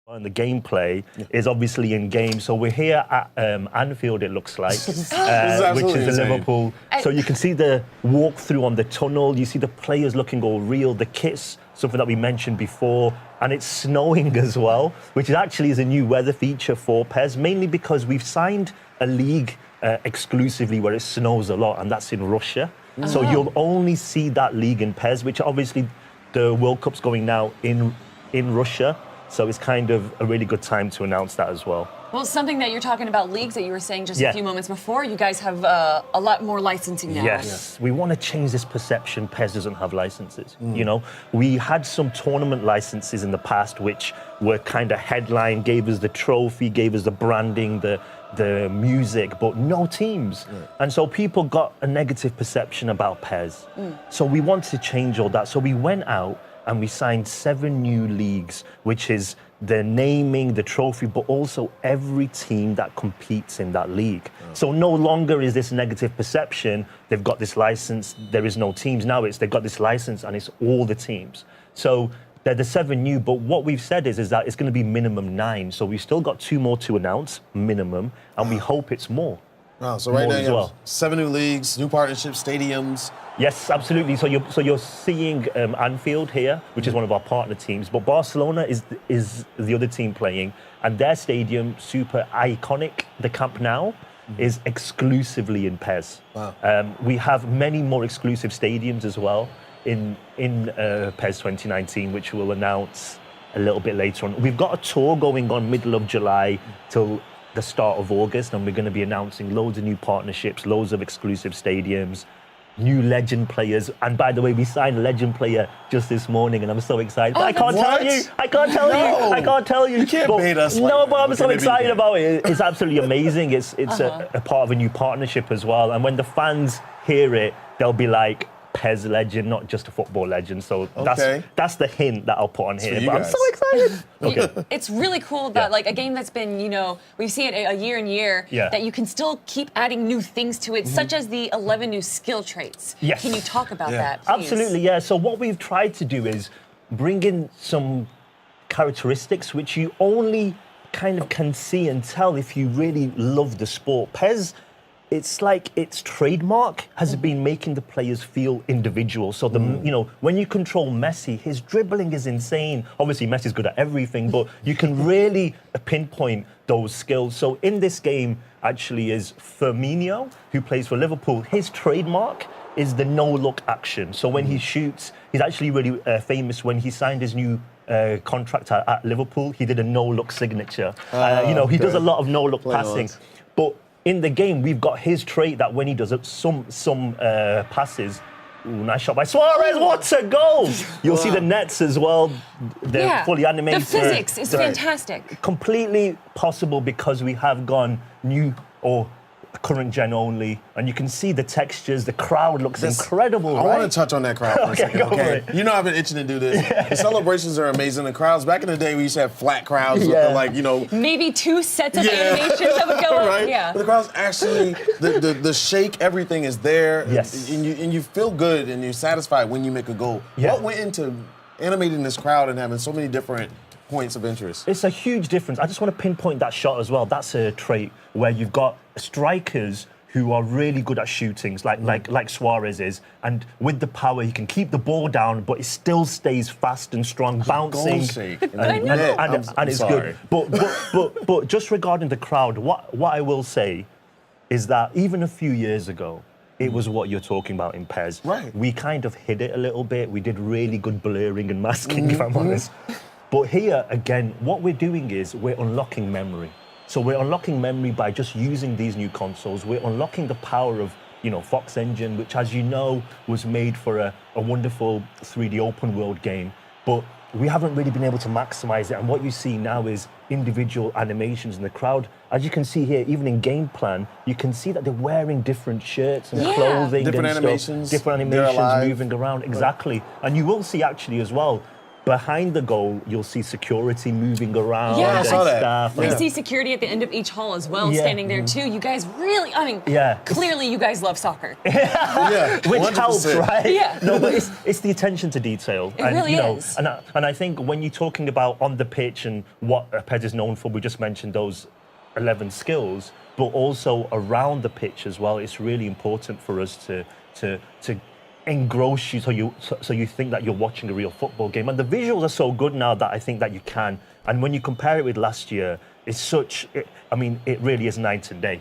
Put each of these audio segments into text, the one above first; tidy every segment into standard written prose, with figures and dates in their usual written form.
And the gameplay is obviously in game. So we're here at Anfield, it looks like, which is the Liverpool. So you can see the walkthrough on the tunnel. You see the players looking all real. The kits, something that we mentioned before. And it's snowing as well, which actually is a new weather feature for PES, mainly because we've signed a league exclusively where it snows a lot, and that's in Russia. So you'll only see that league in PES, which obviously the World Cup's going now in Russia. So it's kind of a really good time to announce that as well. Well, something that you're talking about, leagues that you were saying just a few moments before, you guys have a lot more licensing now. Yes, we want to change this perception PES doesn't have licenses. You know, we had some tournament licenses in the past which were kind of headline, gave us the trophy, gave us the branding, the music, but no teams. And so people got a negative perception about PES. So we wanted to change all that. So we went out and we signed 7 new leagues, which is the naming, the trophy, but also every team that competes in that league. So no longer is this negative perception, they've got this license, there is no teams. Now it's they've got this license and it's all the teams. So they're the 7 new, but what we've said is that it's going to be minimum 9. So we've still got 2 more to announce, minimum, and we hope it's more. Wow, so right now you have 7 new leagues, new partnerships, stadiums. Yes, absolutely. So you're seeing Anfield here, which is one of our partner teams, but Barcelona is the other team playing, and their stadium, super iconic, the Camp Nou, is exclusively in PES. Wow. We have many more exclusive stadiums as well in PES 2019, which we'll announce a little bit later on. We've got a tour going on middle of July till the start of August, and we're going to be announcing loads of new partnerships, loads of exclusive stadiums, new legend players. And by the way, we signed a legend player just this morning, and I'm so excited. But I can't tell you. I can't tell you. I can't tell you. You can't bait us. No, but I'm so excited about it. It's absolutely amazing. It's a part of a new partnership as well. And when the fans hear it, they'll be like, PES legend, not just a football legend. So that's the hint that I'll put on here. But I'm so excited. It's really cool that like a game that's been, you know, we see it a year and year, that you can still keep adding new things to it, such as the 11 new skill traits. Yes. Can you talk about that, please? Absolutely, yeah. So what we've tried to do is bring in some characteristics which you only kind of can see and tell if you really love the sport. PES, it's like its trademark has been making the players feel individual. So you know, when you control Messi, his dribbling is insane. Obviously, Messi's good at everything, but you can really pinpoint those skills. So in this game, actually, is Firmino, who plays for Liverpool. His trademark is the no-look action. So when he shoots, he's actually really famous. When he signed his new contract at Liverpool, he did a no-look signature. You know, he does a lot of no-look passing, but in the game, we've got his trait that when he does some passes, nice shot by Suarez, what a goal! You'll see the nets as well, they're fully animated. The physics is fantastic. Completely possible because we have gone new or current gen only, and you can see the textures, the crowd looks incredible, I want to touch on that crowd for a second, okay? You know I've been itching to do this. The celebrations are amazing. The crowds, back in the day, we used to have flat crowds with the, like, you know... Maybe 2 sets of animations that would go up. Yeah. But the crowds actually, the shake, everything is there. Yes. And you feel good and you're satisfied when you make a goal. What went into animating this crowd and having so many different points of interest? It's a huge difference. I just want to pinpoint that shot as well. That's a trait where you've got strikers who are really good at shootings, like Suarez is, and with the power, he can keep the ball down, but it still stays fast and strong, bouncing, and it's good. But just regarding the crowd, what I will say is that even a few years ago, it was what you're talking about in PES. Right. We kind of hid it a little bit. We did really good blurring and masking, if I'm honest. But here, again, what we're doing is we're unlocking memory. So we're unlocking memory by just using these new consoles. We're unlocking the power of, you know, Fox Engine, which, as you know, was made for a wonderful 3D open world game. But we haven't really been able to maximize it. And what you see now is individual animations in the crowd. As you can see here, even in game plan, you can see that they're wearing different shirts and clothing. Different and animations. Different animations moving around, exactly. And you will see actually as well, behind the goal, you'll see security moving around. Yeah, I saw that. Staff. We see security at the end of each hall as well, standing there too. You guys really, I mean, clearly you guys love soccer. Which 100%. helps, right? Yeah. No, but it's the attention to detail. It really is. And I think when you're talking about on the pitch and what PES is known for, we just mentioned those 11 skills, but also around the pitch as well. It's really important for us to engross you so you think that you're watching a real football game. And the visuals are so good now that I think that you can. And when you compare it with last year, it really is night and day.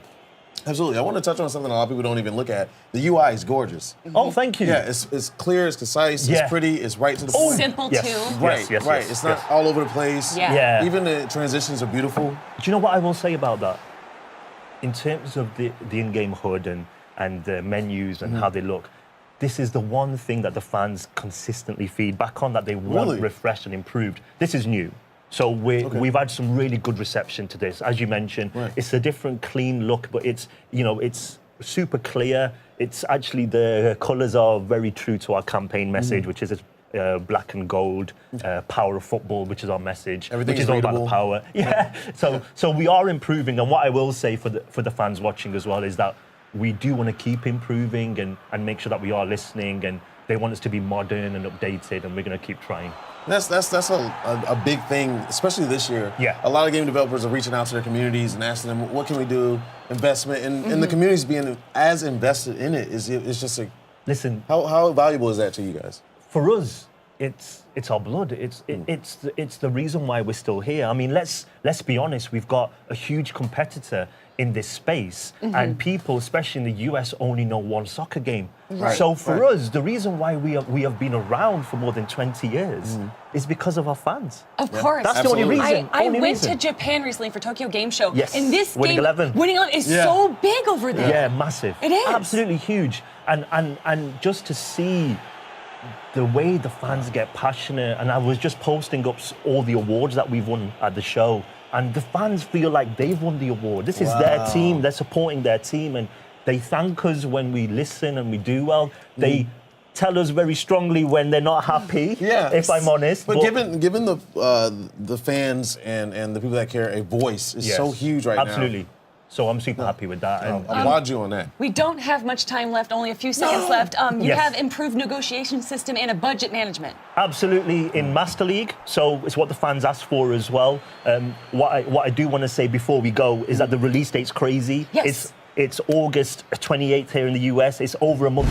Absolutely. I want to touch on something a lot of people don't even look at. The UI is gorgeous. Oh, thank you. Yeah, it's clear, it's concise, it's pretty, it's right to the point. Simple Yes. too. Right, Yes, right. yes, It's not all over the place. Yeah. Even the transitions are beautiful. Do you know what I will say about that? In terms of the in-game HUD and the menus and how they look, this is the one thing that the fans consistently feedback on, that they want refreshed and improved. This is new. So we've had some really good reception to this. As you mentioned, it's a different, clean look, but it's super clear. It's actually, the colours are very true to our campaign message, which is black and gold, power of football, which is our message, which is all about the power. Yeah. So we are improving, and what I will say for the fans watching as well is that we do want to keep improving and make sure that we are listening, and they want us to be modern and updated, and we're going to keep trying. That's a big thing, especially this year. Yeah. A lot of game developers are reaching out to their communities and asking them, what can we do? Investment. And the communities being as invested in it is just a... Listen. How valuable is that to you guys? For us, it's our blood. It's the reason why we're still here. I mean, let's be honest. We've got a huge competitor in this space, and people, especially in the US, only know one soccer game. Right. So for us, the reason why we have been around for more than 20 years is because of our fans. Of course. That's the only reason. I went to Japan recently for Tokyo Game Show. Yes. And this Winning game, 11. Winning 11 is so big over there. Yeah, massive. It is. Absolutely huge. And just to see the way the fans get passionate, and I was just posting up all the awards that we've won at the show, and the fans feel like they've won the award. This is their team, they're supporting their team, and they thank us when we listen and we do well. They tell us very strongly when they're not happy, if I'm honest. But given the fans and the people that care a voice is so huge right now. Absolutely. So I'm super happy with that. And applaud you on that. We don't have much time left, only a few seconds left. You have improved negotiation system and a budget management. Absolutely, in Master League. So it's what the fans asked for as well. What I do want to say before we go is that the release date's crazy. Yes. It's August 28th here in the US. It's over a month.